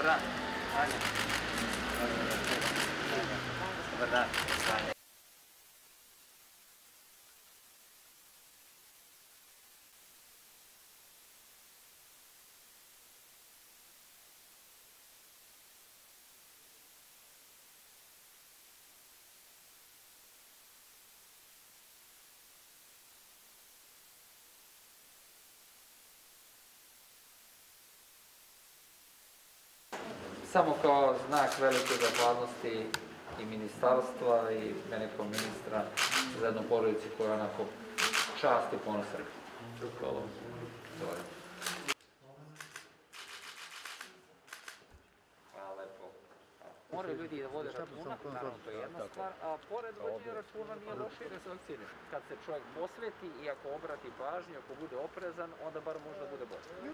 Dobar dan. Anja. Dobar dan. Anja. Samo kao znak velike zahvalnosti i ministarstva i mene kao ministra za jednu porodicu koja je onako čast i ponos Srbije. Hvala. Hvala lepo. Moraju ljudi da vode računa, naravno to je jedna stvar, a pored vođenja računa nije loše i da se vakcine. Kad se čovjek posveti i ako obrati pažnju, ako bude oprezan, onda bar možda bude bolje.